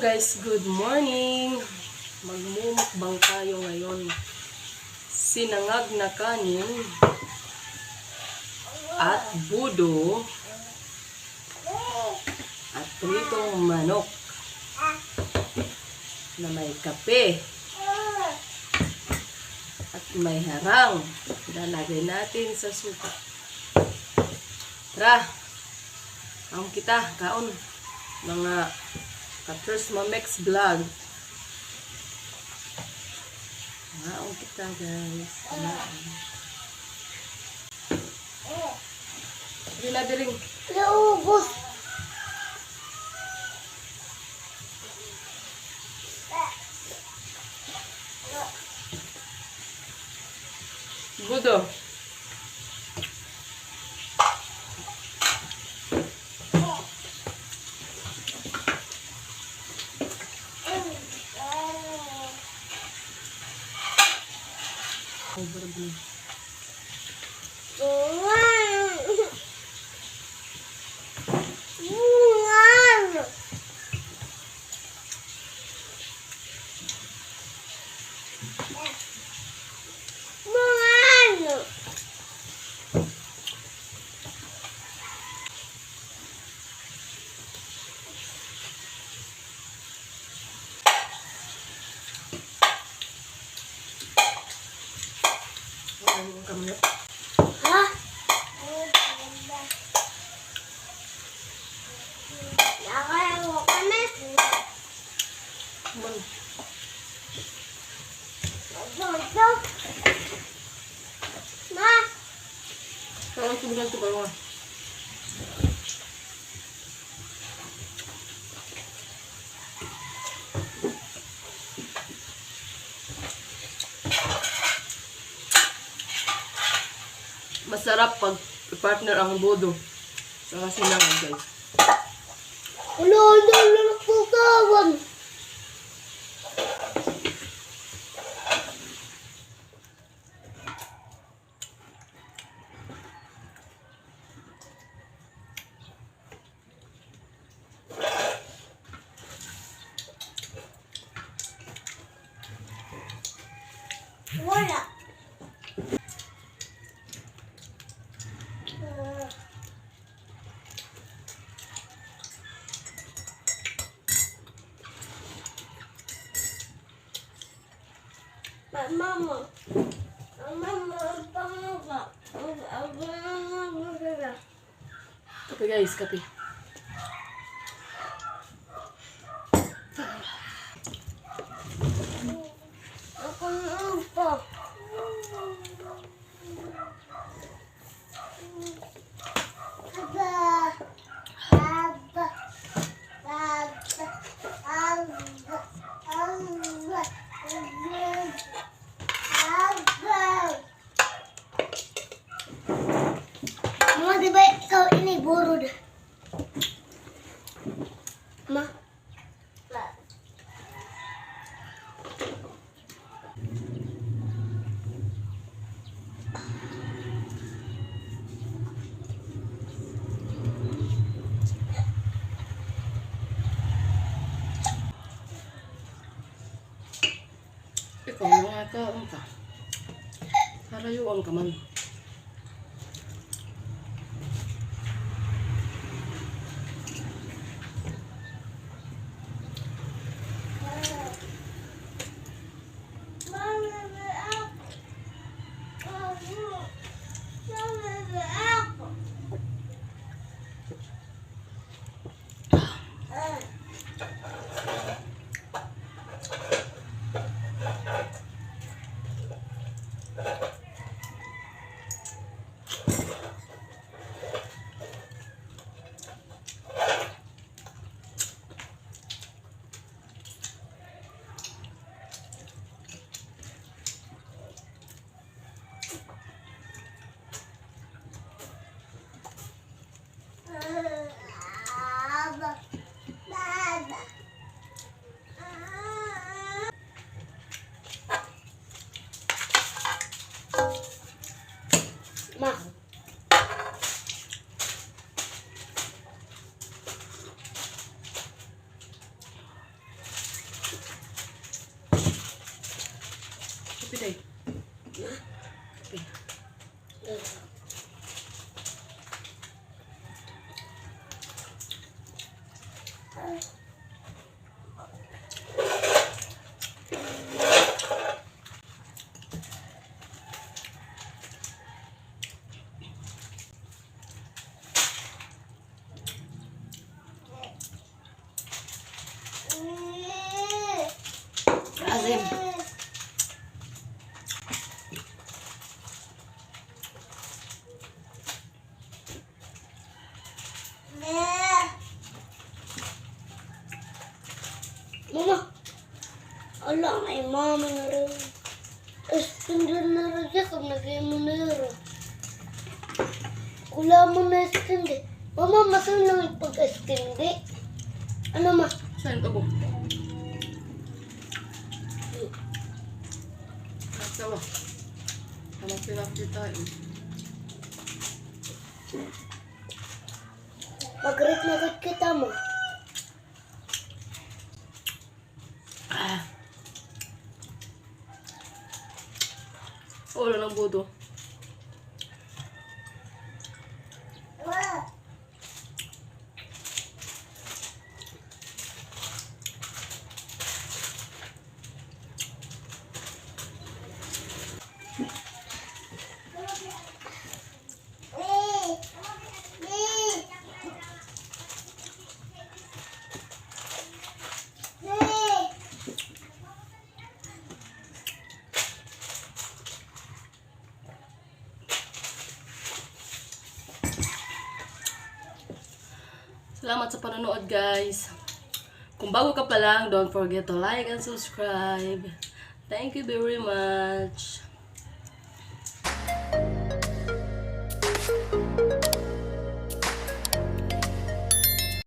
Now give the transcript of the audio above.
Guys, good morning. Magmumukbang tayo ngayon. Sinangag na kanin at budo at pritong manok na may kape at may harang. Lalagay natin sa suka. Tara, kaon kita, kaon mga Katers Mamex Vlog. Kaon kita guys. Diring. Naubos. Budo. Ha? Nakaya mo kami. Ito. Ma. Kaon tubugan to ba? Masarap pag partner ang budo. Saka sinangag guys. Ulo, kawan. Wala. Mama. Kape guys, kape. Ako pa. Mama, di ba ikaw ini burod? Ma? Ikaw na nga kaon ka. Harayuan ka man. Azim. Mama. Ala, ay mama na rin. Estender na rin siya kung nagay mo na rin. Kula mo na estender. Mama, masal lang ipag-estender. Ano ma? Saan ka po? Kasawa. Anong pinakita tayo? Mag-rate na rin kita mo. Ulo ng budo. Salamat sa panonood, guys. Kung bago ka pa lang, don't forget to like and subscribe. Thank you very much.